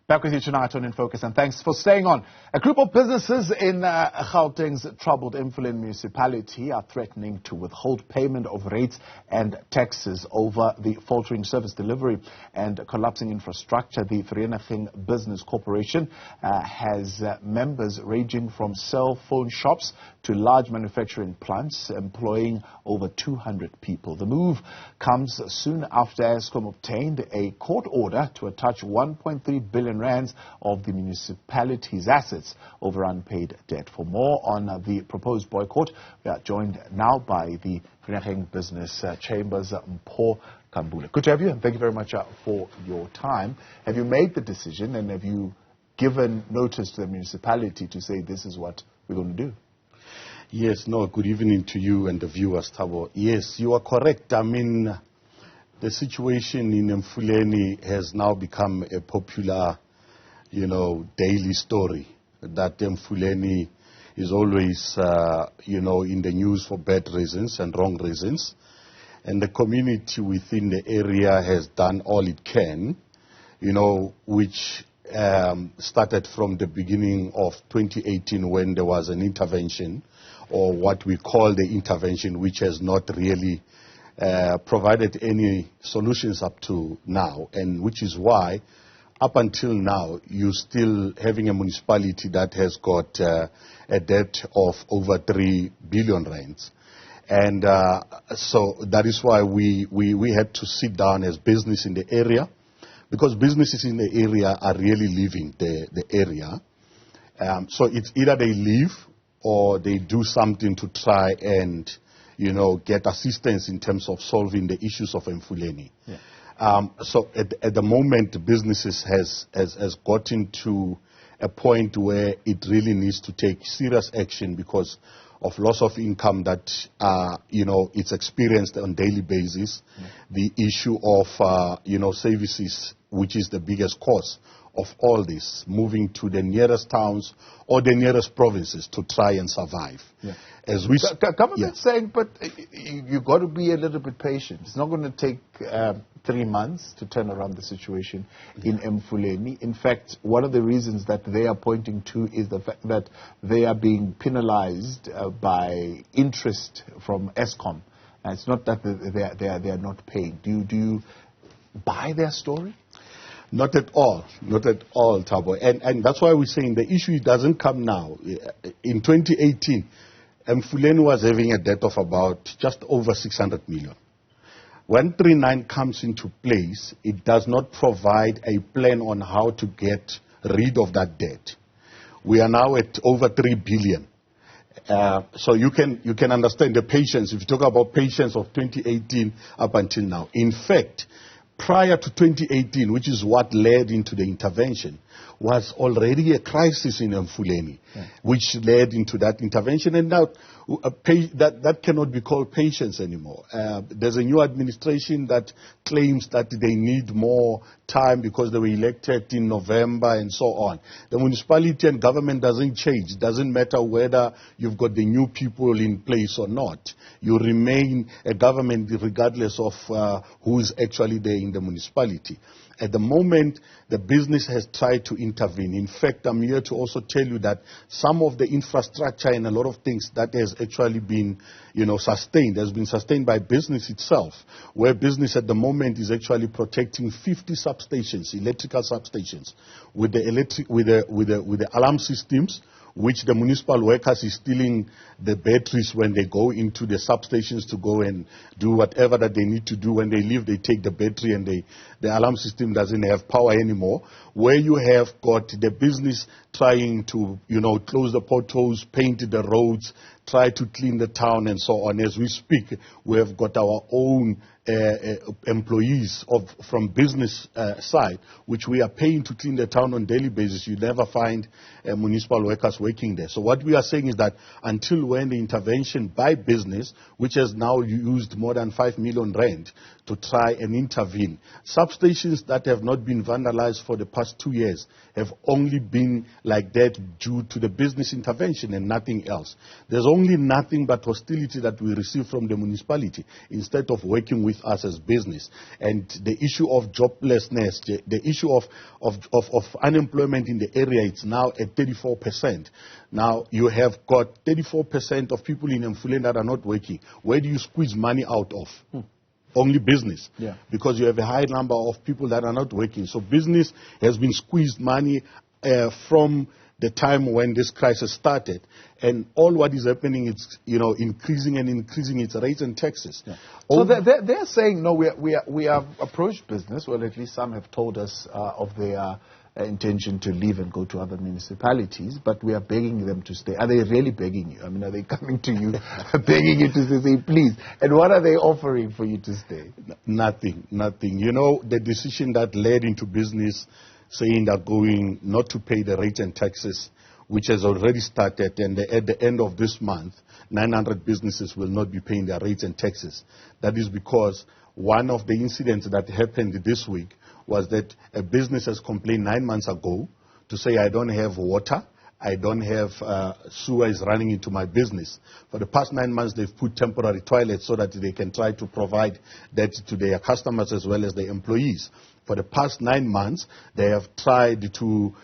Back with you tonight on In Focus, and thanks for staying on. A group of businesses in Gauteng's troubled Emfuleni municipality are threatening to withhold payment of rates and taxes over the faltering service delivery and collapsing infrastructure. The Vereeniging Business Corporation has members ranging from cell phone shops to large manufacturing plants, employing over 200 people. The move comes soon after Eskom obtained a court order to attach 1.3 billion rands of the municipality's assets over unpaid debt. For more on the proposed boycott, we are joined now by the Vereeniging Business Chamber's Mpho Khambule. Good to have you, and thank you very much for your time. Have you made the decision, and have you given notice to the municipality to say this is what we're going to do? Yes, no, good evening to you and the viewers, Thabo. Yes, you are correct. I mean, the situation in Emfuleni has now become a popular, daily story. That Emfuleni is always, in the news for bad reasons and wrong reasons. And the community within the area has done all it can, which started from the beginning of 2018 when there was an intervention, or what we call the intervention, which has not really provided any solutions up to now, and which is why up until now you're still having a municipality that has got a debt of over 3 billion rands. And so that is why we had to sit down as business in the area, because businesses in the area are really leaving the area. So it's either they leave or they do something to try and, get assistance in terms of solving the issues of Emfuleni. Yeah. So at the moment, businesses has gotten to a point where it really needs to take serious action because of loss of income that, it's experienced on a daily basis. Yeah. The issue of, services, which is the biggest cause of all this, moving to the nearest towns or the nearest provinces to try and survive. Yeah. As we government's saying, but you've got to be a little bit patient. It's not going to take 3 months to turn around the situation in Emfuleni. In fact, one of the reasons that they are pointing to is the fact that they are being penalized by interest from Eskom. And it's not that they are not paying. Do you buy their story? Not at all, Thabo. And that's why we're saying the issue doesn't come now. In 2018, Emfuleni was having a debt of about just over 600 million. When 39 comes into place, it does not provide a plan on how to get rid of that debt. We are now at over 3 billion. So you can understand the patience. If you talk about patience of 2018 up until now. In fact, prior to 2018, which is what led into the intervention, was already a crisis in Emfuleni, which led into that intervention. And now that cannot be called patience anymore. There's a new administration that claims that they need more time because they were elected in November and so on. The municipality and government doesn't change. It doesn't matter whether you've got the new people in place or not. You remain a government regardless of who is actually there in the municipality. At the moment, the business has tried to intervene. In fact, I'm here to also tell you that some of the infrastructure and a lot of things that has actually been, sustained, has been sustained by business itself, where business at the moment is actually protecting 50 substations, electrical substations, with the alarm systems, which the municipal workers is stealing the batteries when they go into the substations to go and do whatever that they need to do. When they leave, they take the battery and the alarm system doesn't have power anymore. Where you have got the business trying to, close the potholes, paint the roads, try to clean the town and so on. As we speak, we have got our own employees from business side, which we are paying to clean the town on a daily basis. You never find municipal workers working there. So what we are saying is that until when the intervention by business, which has now used more than 5 million rand to try and intervene, substations that have not been vandalized for the past 2 years have only been like that due to the business intervention and nothing else. There's only nothing but hostility that we receive from the municipality instead of working with us as business. And the issue of joblessness, the issue of unemployment in the area, it's now at 34%. Now you have got 34% of people in Emfuleni that are not working. Where do you squeeze money out of? Only business, because you have a high number of people that are not working. So business has been squeezed money from the time when this crisis started, and all what is happening is, increasing its rates and taxes. So they're saying, no, we have approached business. Well, at least some have told us of their intention to leave and go to other municipalities, but we are begging them to stay. Are they really begging you? I mean, are they coming to you, begging you to say, please? And what are they offering for you to stay? Nothing. The decision that led into business saying they're going not to pay the rates and taxes, which has already started, and at the end of this month, 900 businesses will not be paying their rates and taxes. That is because one of the incidents that happened this week was that a business has complained 9 months ago to say, I don't have water, I don't have sewers running into my business. For the past 9 months, they've put temporary toilets so that they can try to provide that to their customers as well as their employees. For the past 9 months, they have tried to,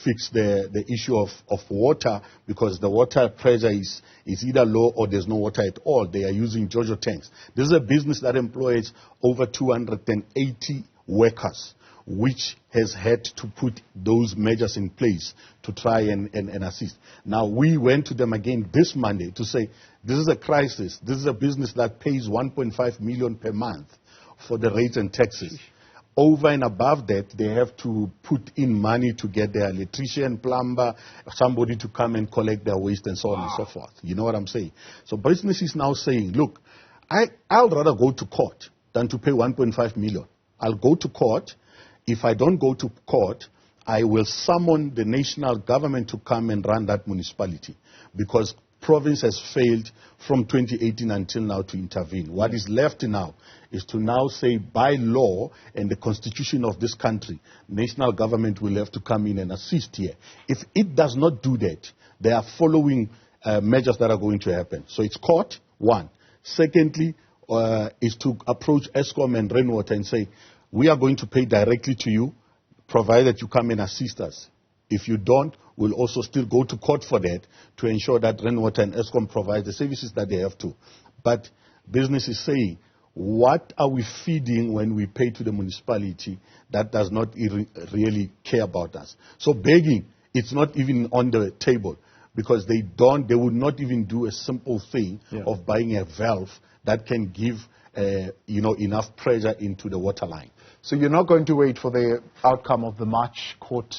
fix the issue of water, because the water pressure is either low or there's no water at all. They are using JoJo tanks. This is a business that employs over 280 workers, which has had to put those measures in place to try and assist. Now, we went to them again this Monday to say, this is a crisis. This is a business that pays 1.5 million per month for the rates and taxes. Over and above that, they have to put in money to get their electrician, plumber, somebody to come and collect their waste and so on and so forth. You know what I'm saying? So business is now saying, look, I'll rather go to court than to pay 1.5 million. I'll go to court. If I don't go to court, I will summon the national government to come and run that municipality, because province has failed from 2018 until now to intervene. What is left now is to now say, by law and the constitution of this country, national government will have to come in and assist here. If it does not do that, there are following measures that are going to happen. So it's court, one. Secondly, is to approach Eskom and Rainwater and say, we are going to pay directly to you, provided you come and assist us. If you don't, we'll also still go to court for that to ensure that Rainwater and Eskom provide the services that they have to. But business is saying, what are we feeding when we pay to the municipality that does not really care about us? So begging, it's not even on the table, because they would not even do a simple thing of buying a valve that can give enough pressure into the water line. So you're not going to wait for the outcome of the March court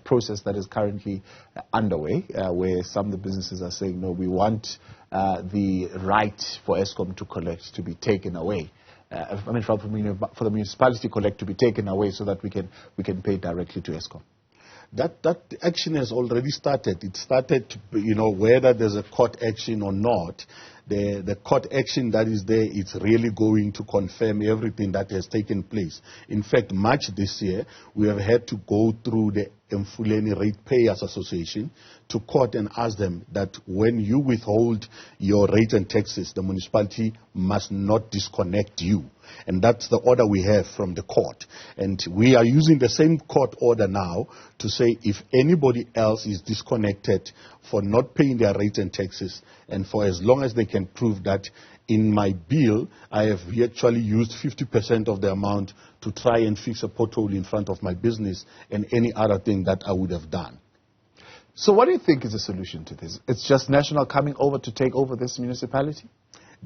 process that is currently underway, where some of the businesses are saying, no, we want the right for Eskom to collect to be taken away. For the municipality to collect to be taken away so that we can pay directly to Eskom. That action has already started. It started, whether there's a court action or not. The court action that is there, it's really going to confirm everything that has taken place. In fact, March this year, we have had to go through the Emfuleni Ratepayers Association to court and ask them that when you withhold your rates and taxes, the municipality must not disconnect you. And that's the order we have from the court. And we are using the same court order now to say if anybody else is disconnected for not paying their rates and taxes, and for as long as they can prove that in my bill, I have actually used 50% of the amount to try and fix a pothole in front of my business and any other thing that I would have done. So what do you think is the solution to this? It's just national coming over to take over this municipality?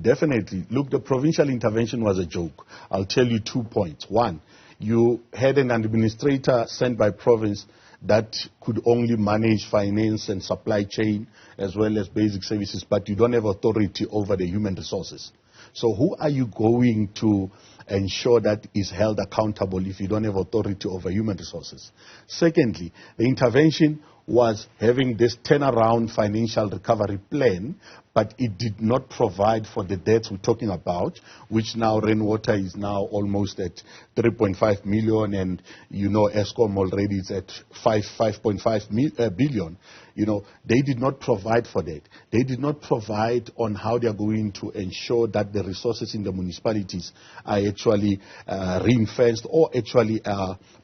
Definitely. Look, the provincial intervention was a joke. I'll tell you 2 points. One, you had an administrator sent by province that could only manage finance and supply chain as well as basic services, but you don't have authority over the human resources. So who are you going to ensure that is held accountable if you don't have authority over human resources? Secondly, the intervention was having this turnaround financial recovery plan, but it did not provide for the debts we're talking about, which now rainwater is now almost at 3.5 million, and you know Eskom already is at 5.5 billion. You know, they did not provide for that. They did not provide on how they are going to ensure that the resources in the municipalities are actually ring-fenced or actually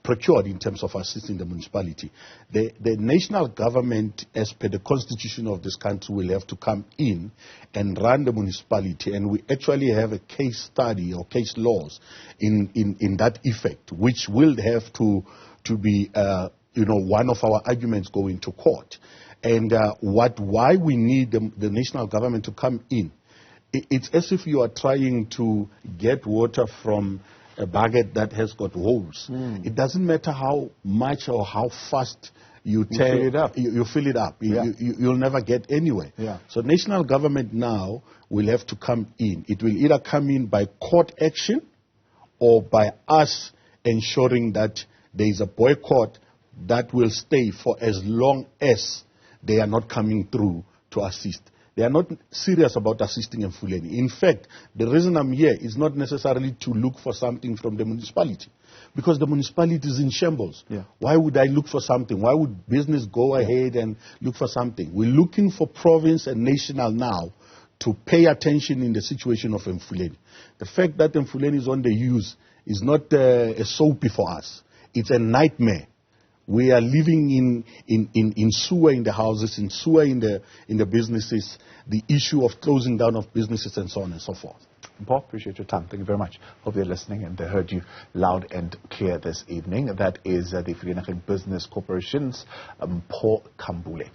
procured in terms of assisting the municipality. The national government, as per the constitution of this country, will have to come in and run the municipality, and we actually have a case study or case laws in that effect, which will have to be one of our arguments going to court. And why we need the national government to come in, it's as if you are trying to get water from a bucket that has got holes. It doesn't matter how much or how fast you fill it up. You fill it up. Yeah. You'll never get anywhere. Yeah. So national government now will have to come in. It will either come in by court action or by us ensuring that there is a boycott that will stay for as long as they are not coming through to assist. They are not serious about assisting Emfuleni. In fact, the reason I'm here is not necessarily to look for something from the municipality, because the municipality is in shambles. Yeah. Why would I look for something? Why would business go ahead and look for something? We're looking for province and national now to pay attention in the situation of Emfuleni. The fact that Emfuleni is on the use is not a soapy for us. It's a nightmare. We are living in sewer in the houses, in sewer in the businesses, the issue of closing down of businesses and so on and so forth. Mpho, appreciate your time. Thank you very much. Hope you're listening and they heard you loud and clear this evening. That is the Vereeniging Business Corporation's Mpho Khambule.